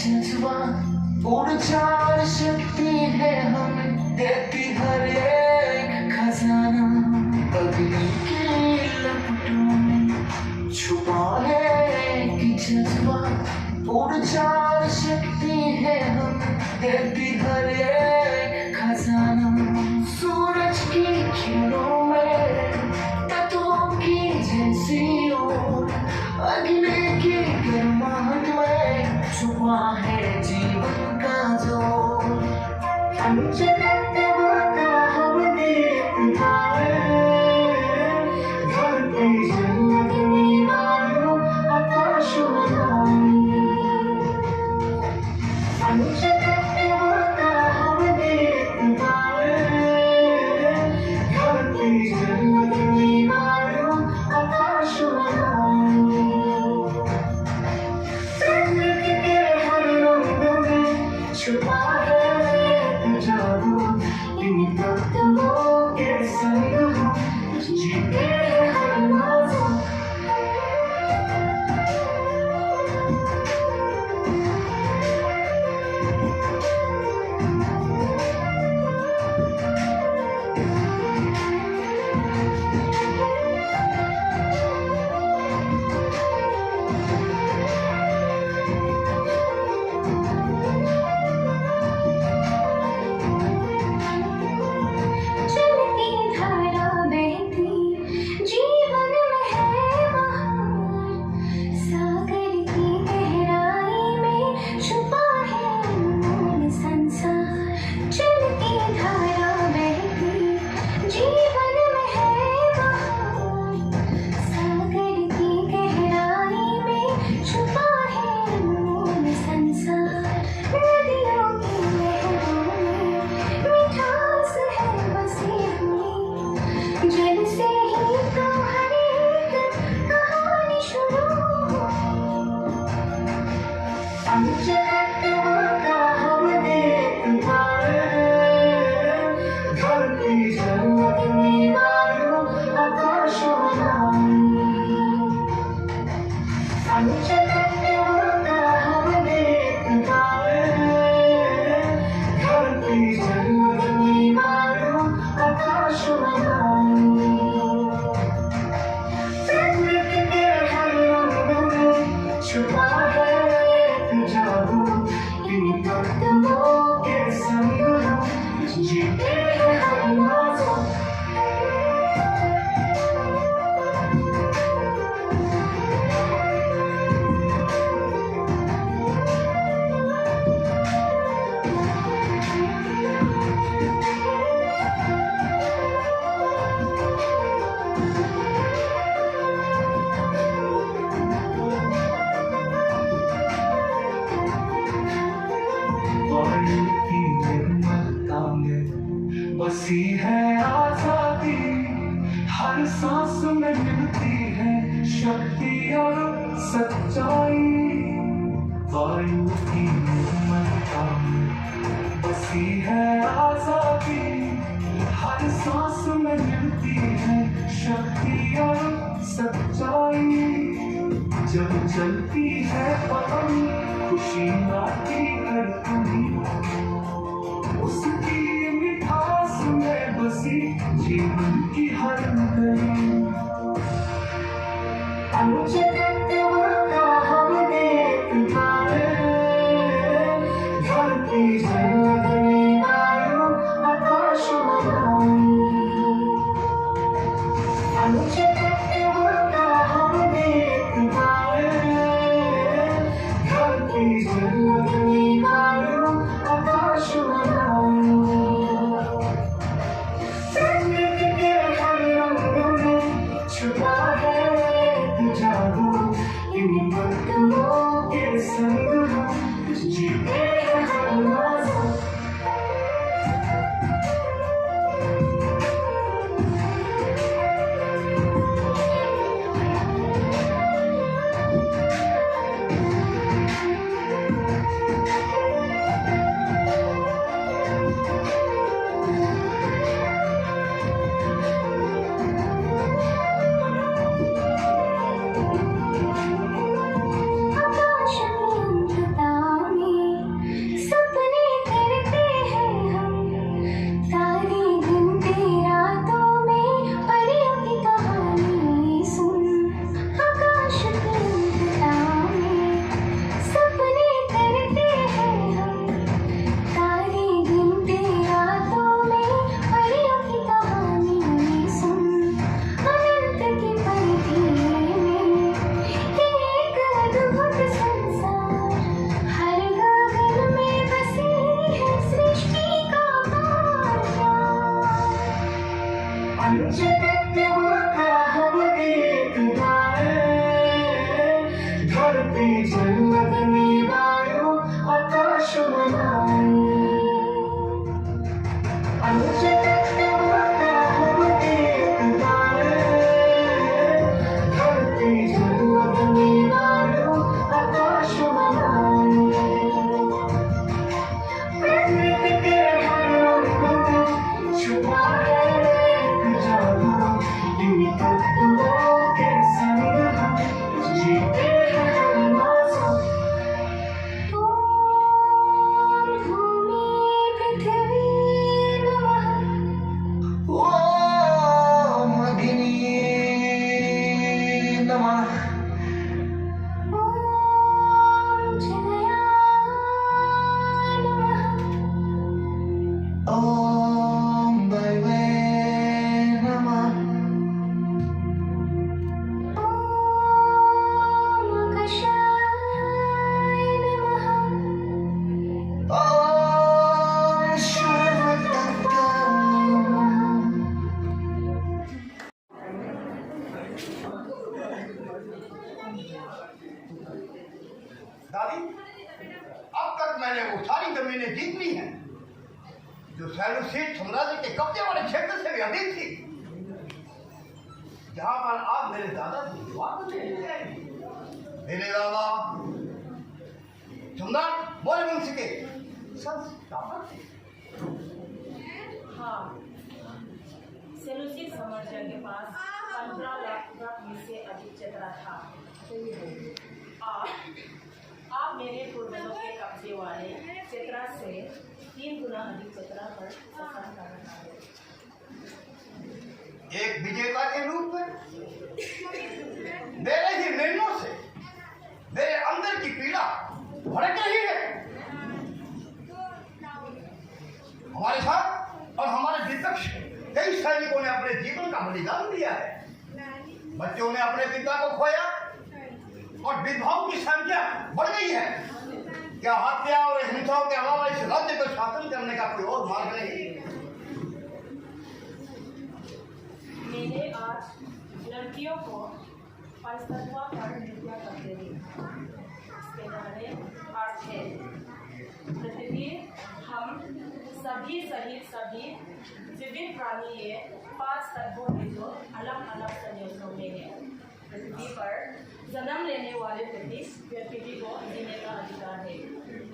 जज्बा ऊर्जा शक्ति है हमें देती हर एक खजाना। अग्नि की लपटों में छुपा है कि जज्बा ऊर्जा शक्ति है हमें देती हर एक खजाना। सूरज की किरणों में तत्वों की जैसी ओर अग्नि की गर्माहट में छुपा है जीवन का जोर। छुपा है जादू इन तत्वों के संग जीते हर मौसम। छुपा है जादू इन तत्वों के संग जीते हर मौसम। की निर्मलता में बसी है आजादी, हर सांस में मिलती है शक्ति और सच्चाई। वायु की निर्मलता में बसी है आजादी, हर सांस में मिलती है शक्ति और सच्चाई। जब चलती है पतंग खुशी आती धड़कन, उसकी मिठास में बसी जीवन की हर गली। धरती जलगनी वायु आकाश छुपा है जादू इन पत्तों के संग हम जीते हैं हर मौसम। धरती जलगनी वायु आकाश धरती जलगनी वायु आकाश प्रकृति के हर रंग में छुपा है जादू इन तत्वों के संग हम जीते हैं हर मौसम। भूमि पृथ्वी नमः ओम अग्नि नमः ओम जलया नमः ओम वायवे नमः ओम आकाशाय नमः ओम सर्वतत्त्वाय नमः। दादी, अब तक मैंने वो सारी जमीनें जीत ली हैं जो सैलूसीड साम्राज्य के कब्जे वाले क्षेत्र से भी अधिक थी, जहां पर आप मेरे दादा की दीवार को देखेंगे। मेरे दादा सम्राट मौर्य वंश के संस्थापक थे। हाँ, सेलूसिड साम्राज्य के पास 15 लाख से अधिक चतरा था। आप मेरे पूर्वजों के कब्जे वाले चतरा से 3 गुना अधिक चतरा पर शासन कर रहा है। एक विजेता के रूप में मेरे ही निर्णयों से मेरे अंदर की पीड़ा भड़क रही है। हमारे साथ और हमारे विपक्ष कई सैनिकों ने अपने जीवन का बलिदान दिया है। बच्चों ने अपने पिता को खोया और विधवाओं की संख्या बढ़ गई है। क्या हत्या और हिंसाओं के अलावा इस राज्य को शासन करने का कोई और मार्ग नहीं? मैंने आज लड़कियों को परिस्तत्वा पर नृत्य करते देखा। इसके बारे अर्थ है पृथ्वी हम सभी सहित सभी जीवित प्राणी ये 5 तत्वों के जो अलग अलग संयोजनों में है। पृथ्वी पर जन्म लेने वाले प्रति व्यक्ति को जीने का अधिकार है।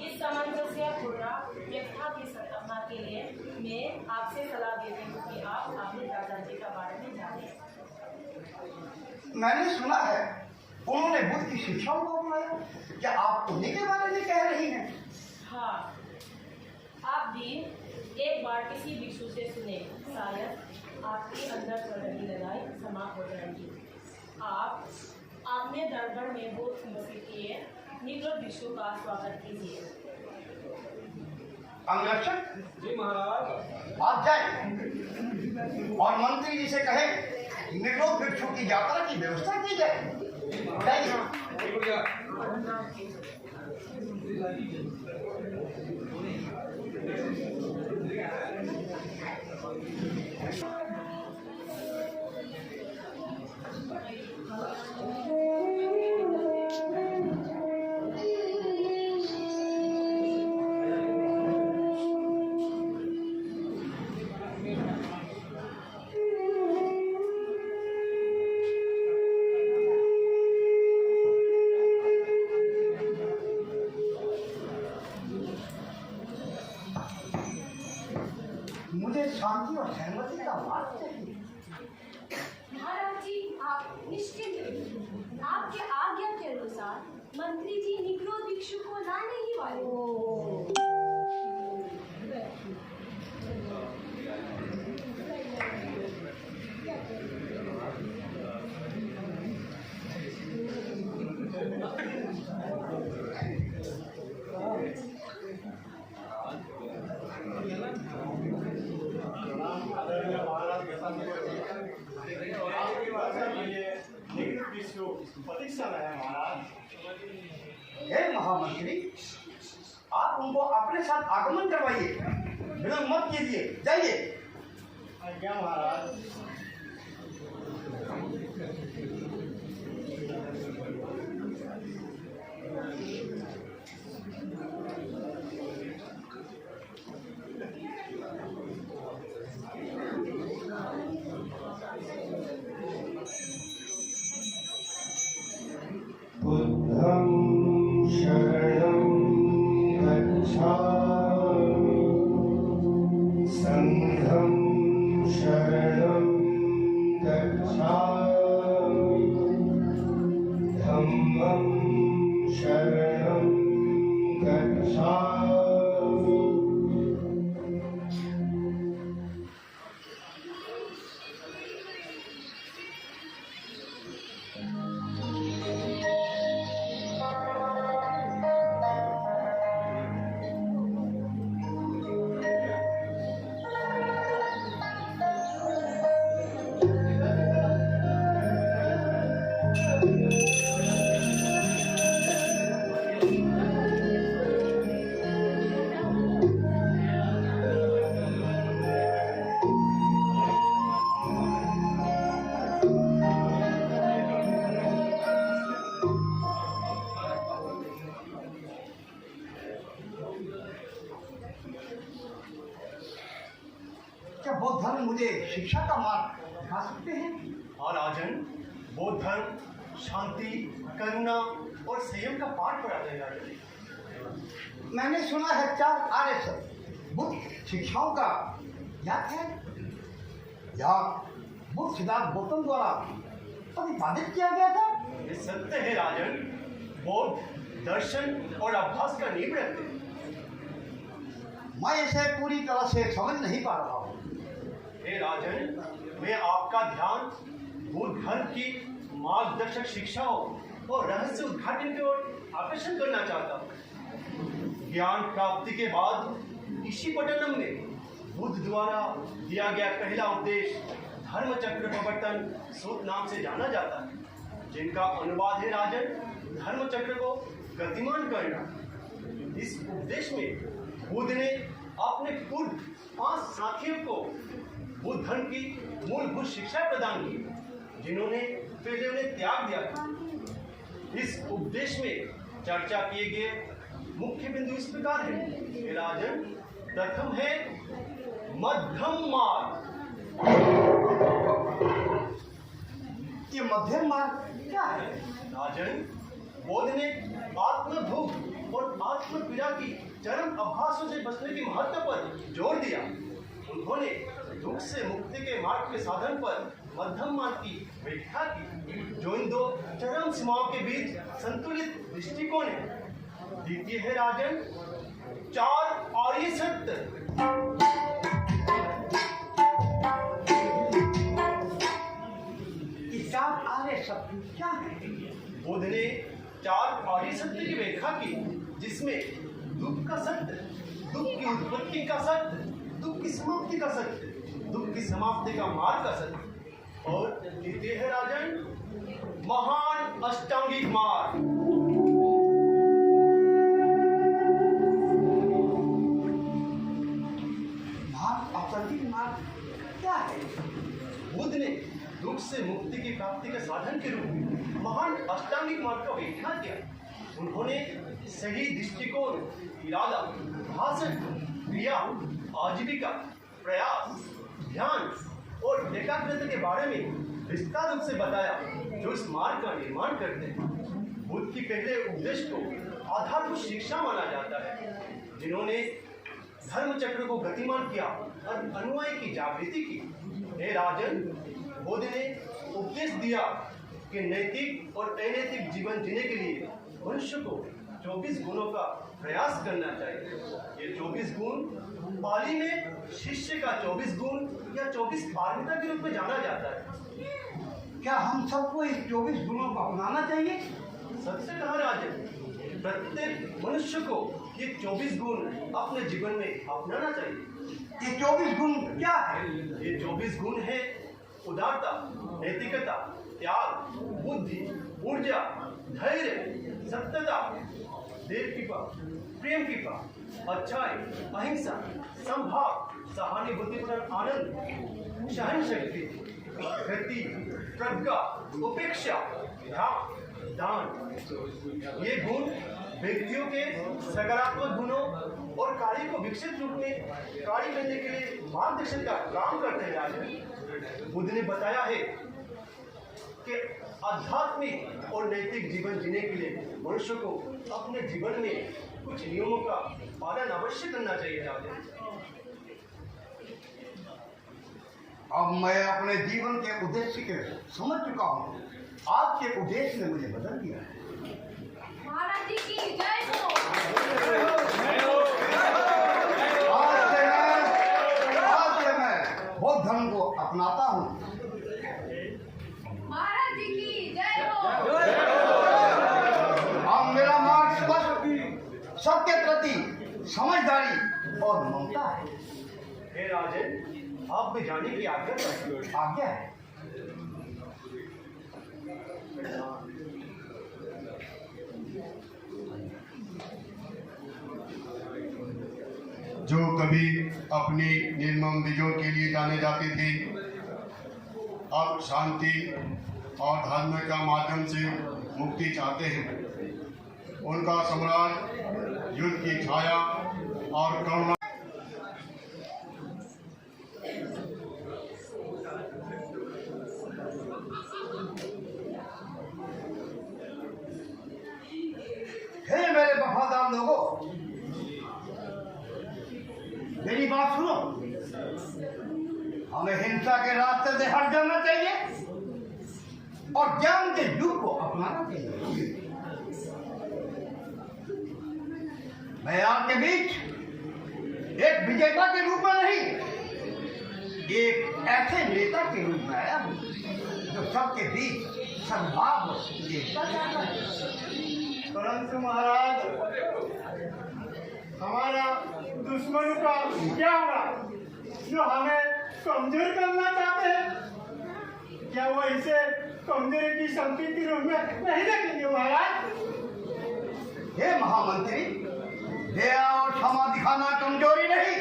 इस सामंजस्यपूर्ण व्यवस्था की स्थापना के लिए मैं आपसे सलाह देती हूँ कि आप अपने दादाजी के बारे में जानें। मैंने सुना है उन्होंने बुद्ध की शिक्षाओं को अपनाया। क्या आप उन्हीं के बारे में कह रही हैं? हाँ, आप भी एक बार किसी भिक्षु से सुने, शायद आपके अंदर चल रही लड़ाई समाप्त हो जाएगी। आप अपने दरबार में बहुत मुझसे किए निग्रो विश्व का स्वागत कीजिए। अंगरक्षक जी महाराज। आप जाए और मंत्री जी से कहे निग्रो भिक्षु की यात्रा की व्यवस्था की जाए। जाइए। मुझे शांति और सहमति का मार्ग चाहिए। महाराज जी, आप निश्चिंत रहिए। आपके आज्ञा के अनुसार मंत्री जी निग्रो भिक्षु को लाने ही वाले। हे महामंत्री, आप उनको अपने साथ आगमन करवाइए, विलंब मत कीजिए। जाइए। क्या महाराज। बुद्धं शरणं गच्छामि, संघं शरणं गच्छामि, धम्मं शरणं गच्छामि। क्या बौद्ध धर्म मुझे शिक्षा का मार्ग दिखा सकते हैं? और राजन, बौद्ध धर्म शांति, करुणा और संयम का पाठ पढ़ाता है राजन। मैंने सुना है 4 आर्य बुद्ध शिक्षाओं का याद है या बुद्ध सिद्धार्थ गौतम द्वारा प्रतिपादित किया गया था। ये सत्य है राजन। बौद्ध दर्शन और अभ्यास का नींव रखते हैं। मैं इसे पूरी तरह से समझ नहीं पा रहा हूँ। हे राजन, मैं आपका ध्यान बुद्ध धर्म की मार्गदर्शक शिक्षाओं और रहस्य उद्घाटन की ओर आकर्षण करना चाहता हूँ। ज्ञान प्राप्ति के बाद ईशीपट्टनम में बुद्ध द्वारा दिया गया पहला उपदेश धर्म चक्र प्रवर्तन सूत्र नाम से जाना जाता है, जिनका अनुवाद है राजन धर्म चक्र को गतिमान करना। इस उपदेश में बुद्ध ने अपने पूर्व 5 साथियों को बुद्ध धर्म की मूलभूत शिक्षा प्रदान की, जिन्होंने पहले उन्हें त्याग दिया था। इस उपदेश में चर्चा किए गए मुख्य बिंदु इस प्रकार है। राजन, प्रथम है मध्यम मार्ग। ये मध्यम मार्ग क्या है? राजन, बौद्ध ने आत्मभोग और आत्मपीड़ा की चरम अभ्यासों से बचने के महत्व पर जोर दिया। उन्होंने दुख से मुक्ति के मार्ग के साधन पर मध्यम मार्ग की व्याख्या की, जो इन 2 चरम सीमाओं के बीच संतुलित दृष्टिकोण है। द्वितीय है राजन 4 आर्य सत्य। बुद्ध ने 4 आर्य सत्य की व्याख्या की, जिसमें दुख का सत्य, दुख की उत्पत्ति का सत्य, दुख की समाप्ति का सत्य, दुख की समाप्ति का मार्ग का सत्य, और तृतीय है राजन महान अष्टांगिक मार्ग। अष्टांगिक मार्ग क्या है? बुद्ध ने दुख से मुक्ति की प्राप्ति के साधन के रूप में महान अष्टांगिक मार्ग का व्याख्या किया। उन्होंने सही दृष्टिकोण, इरादा, भाषण, क्रिया, आजीविका, प्रयास, ध्यान और एकाग्रता के बारे में विस्तार रूप से बताया, जो इस मार्ग का निर्माण करते हैं। बुद्ध की पहले उपदेश को आधारभूत शिक्षा माना जाता है, जिन्होंने धर्म चक्र को गतिमान किया और अनुयायी की जागृति की। हे राजन, बुद्ध ने उपदेश दिया कि नैतिक और अनैतिक जीवन जीने के लिए मनुष्य को 24 गुणों का प्रयास करना चाहिए। ये 24 गुण पाली में शिष्य का 24 गुण या 24 पारमिता के रूप में जाना जाता है। क्या हम सबको इस 24 गुणों को अपनाना चाहिए? सबसे कहा राजन, प्रत्येक मनुष्य को ये 24 गुण अपने जीवन में अपनाना चाहिए। ये 24 गुण क्या है? ये 24 गुण है उदारता, नैतिकता, त्याग, बुद्धि, ऊर्जा, धैर्य, सत्यता, देव कृपा, प्रेम कृपा, अच्छाई, अहिंसा, संभाव, सहानुभूतिपूर्ण आनंद, सहन शक्ति, गति, प्रज्ञा, उपेक्षा, ध्यान, दान। ये गुण व्यक्तियों के सकारात्मक गुणों और कार्य को विकसित रूप में कार्य करने के लिए मार्गदर्शन का काम करते हैं। बुद्ध ने बताया है कि आध्यात्मिक और नैतिक जीवन जीने के लिए मनुष्य को अपने जीवन में कुछ नियमों का पालन अवश्य करना चाहिए। अब मैं अपने जीवन के उद्देश्य के समझ चुका हूँ। आपके उद्देश्य ने मुझे बदल दिया है। महाराज जी की जय हो। आज से मैं बौद्ध धर्म को अपनाता हूँ। महाराज जी की जय हो। अब मेरा मार्ग स्पष्ट, सबके प्रति समझदारी और ममता है। हे राजन, आप भी जाने की आज्ञा है। जो कभी अपनी निर्मम विजयों के लिए जाने जाते थे, अब शांति और धर्म का माध्यम से मुक्ति चाहते हैं। उनका सम्राट युद्ध की छाया और करुणा हे मेरे वफादार लोगों, मेरी बात सुनो। हमें हिंसा के रास्ते से हट जाना चाहिए और ज्ञान के युग को अपनाना चाहिए। मैं आपके बीच एक विजेता के रूप में नहीं, एक ऐसे नेता के रूप में आया हूँ जो सबके बीच सद्भाव एकता चाहता है। परंतु महाराज, हमारा दुश्मनों का क्या होगा जो हमें कमजोर करना चाहते हैं? क्या वो इसे कमजोरी की संकेत के रूप में नहीं देखेंगे महाराज? हे महामंत्री, दया और क्षमा दिखाना कमजोरी नहीं।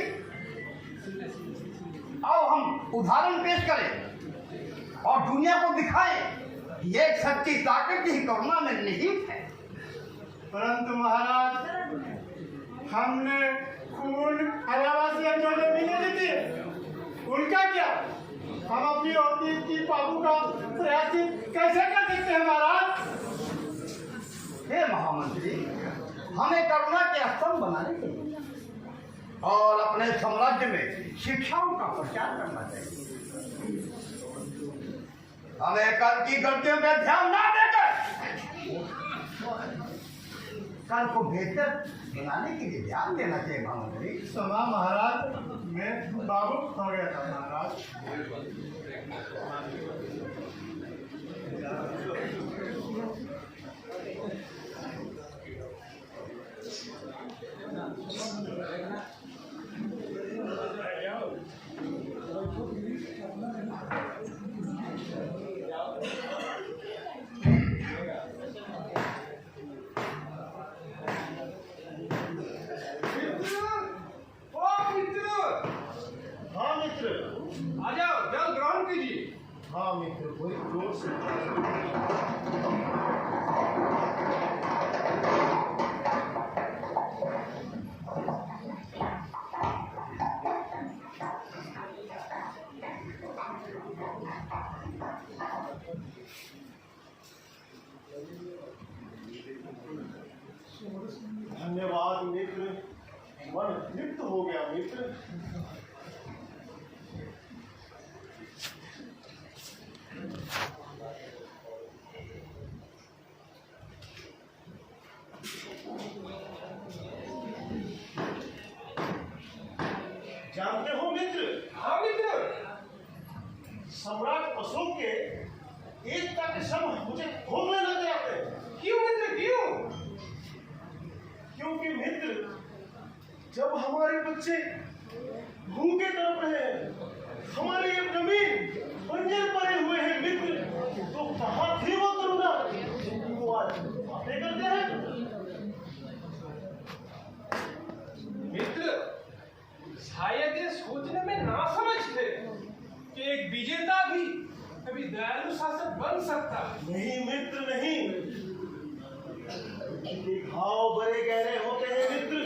आओ हम उदाहरण पेश करें और दुनिया को दिखाएं कि एक सच्ची ताकत ही करुणा में निहित है। परंतु महाराज, हमने खून हरावासियां जो जमीनें दी थी, उनका क्या? हम अपनी औरत की पापों का प्रायश्चित कैसे कर सकते हैं महाराज? हे महामंत्री, हमें करुणा के स्तंभ बनाने चाहिए और अपने साम्राज्य में शिक्षाओं का प्रचार करना चाहिए। हमें कल की गलतियों पे ध्यान ना देकर कल को बेहतर बनाने के लिए ध्यान देना चाहिए। महामंत्री, क्षमा महाराज, मैं भावुक हो गया था महाराज। हाँ मित्र, पूरी जोर से। धन्यवाद मित्र, मन तृप्त हो गया मित्र। जानते हो मित्र? हाँ मित्र, सम्राट अशोक के एकता के शब्द मुझे भोगने नजर आते हैं। क्यों मित्र, क्यों? क्योंकि मित्र, जब हमारे बच्चे भूखे तड़प रहे हैं, हमारी ये जमीन बंजर पड़े हुए हैं मित्र, तो कहाँ थी वो करुणा जिनकी वो आज बातें करते हैं? मित्र, शायद ये सोचने में ना समझ थे कि एक विजेता भी कभी दयालु शासक बन सकता है। नहीं मित्र, नहीं। घाव बड़े गहरे होते हैं मित्र,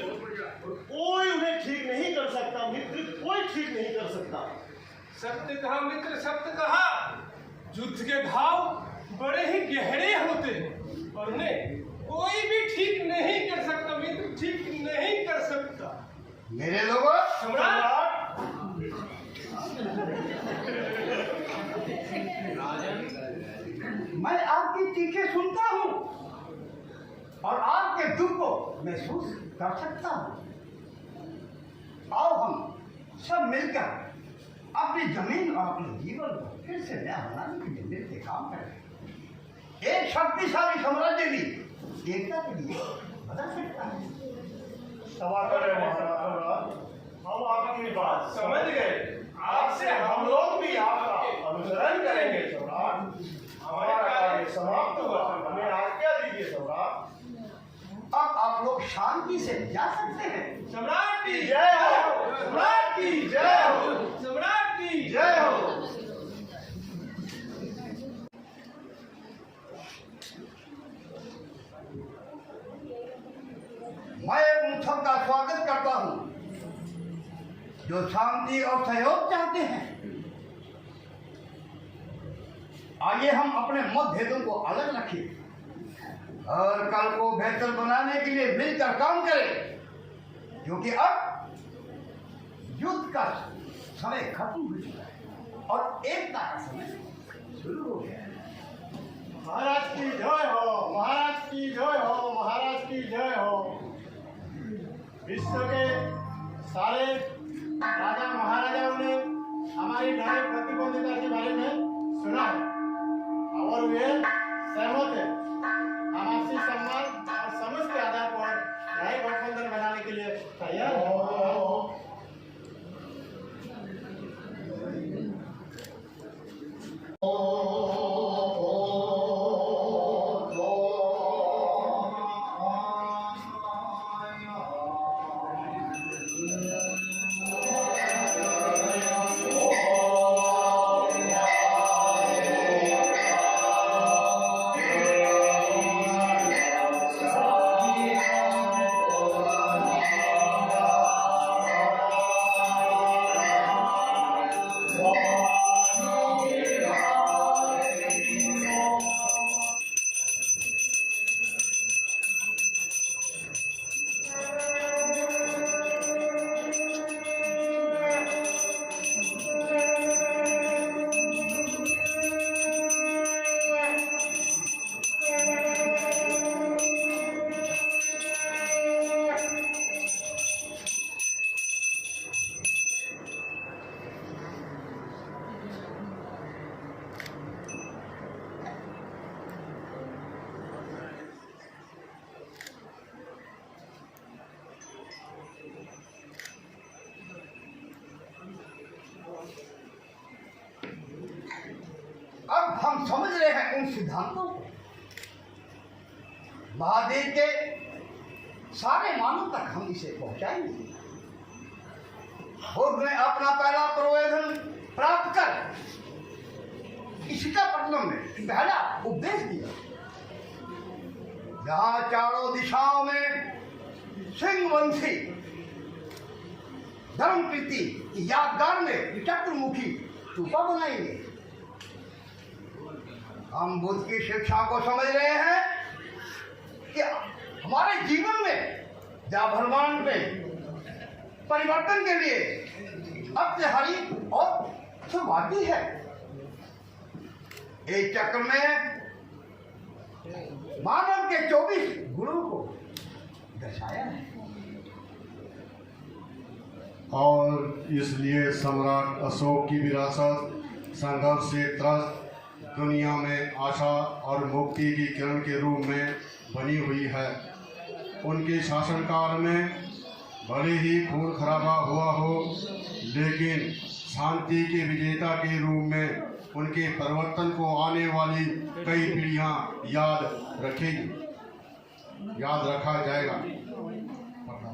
कोई उन्हें ठीक नहीं कर सकता मित्र, कोई ठीक नहीं कर सकता। सत्य कहा मित्र, सत्य कहा। युद्ध के घाव बड़े ही गहरे होते हैं और उन्हें कोई भी ठीक नहीं कर सकता मित्र, ठीक नहीं कर सकता। मेरे लोगों, सम्राट, मैं आपकी चीखें सुनता हूँ और आपके दुख को महसूस कर सकता हूँ। आओ हम सब मिलकर अपनी जमीन और अपने जीवन को फिर से नया बनाने के लिए मिलकर काम करें। एक शक्तिशाली साम्राज्य भी एकता के लिए बदल सकता है। क्षमा करें महाराज, हम आपकी बात समझ गए। आपसे हम लोग भी आपका अनुसरण करेंगे सम्राट। हमारा कार्य समाप्त हुआ, हमें आज्ञा दीजिए सम्राट। अब आप लोग शांति से जा सकते हैं। सम्राट की जय हो, सम्राट की जय हो, सम्राट की जय हो। मैं उन सबका स्वागत करता हूँ जो शांति और सहयोग चाहते हैं। आइए हम अपने मतभेदों को अलग रखें और कल को बेहतर बनाने के लिए मिलकर काम करें, क्योंकि अब युद्ध का समय खत्म हो चुका है और एकता का समय शुरू हो गया है। महाराज की जय हो, महाराज की जय हो, महाराज की जय हो। विश्व के सारे राजा महाराजाओं ने हमारी न्याय प्रतिबद्धता के बारे में सुना है और वे सहमत है। हम आपसी सम्मान और समझ के आधार पर न्याय गठबंधन बनाने के लिए तैयार हैं। अब हम समझ रहे हैं उन सिद्धांतों को। महादेव के सारे मानव तक हम इसे पहुंचाएंगे। बुद्ध ने अपना पहला प्रयोजन प्राप्त कर विशाखापट्टनम में पहला उपदेश दिया। जहां चारों दिशाओं में सिंहवंशी धर्मकीर्ति की यादगार में चतुर्मुखी स्तूपा बनाएंगे। हम बुद्ध की शिक्षा को समझ रहे हैं कि हमारे जीवन में या ब्रह्मांड में परिवर्तन के लिए अत्यहरी और शुरुआती है। एक चक्र में मानव के 24 गुणों को दर्शाया है और इसलिए सम्राट अशोक की विरासत संघर्ष से त्रस्त दुनिया में आशा और मुक्ति की किरण के रूप में बनी हुई है। उनके शासनकाल में भले ही खून खराबा हुआ हो, लेकिन शांति के विजेता के रूप में उनके परिवर्तन को आने वाली कई पीढ़ियां याद रखा जाएगा।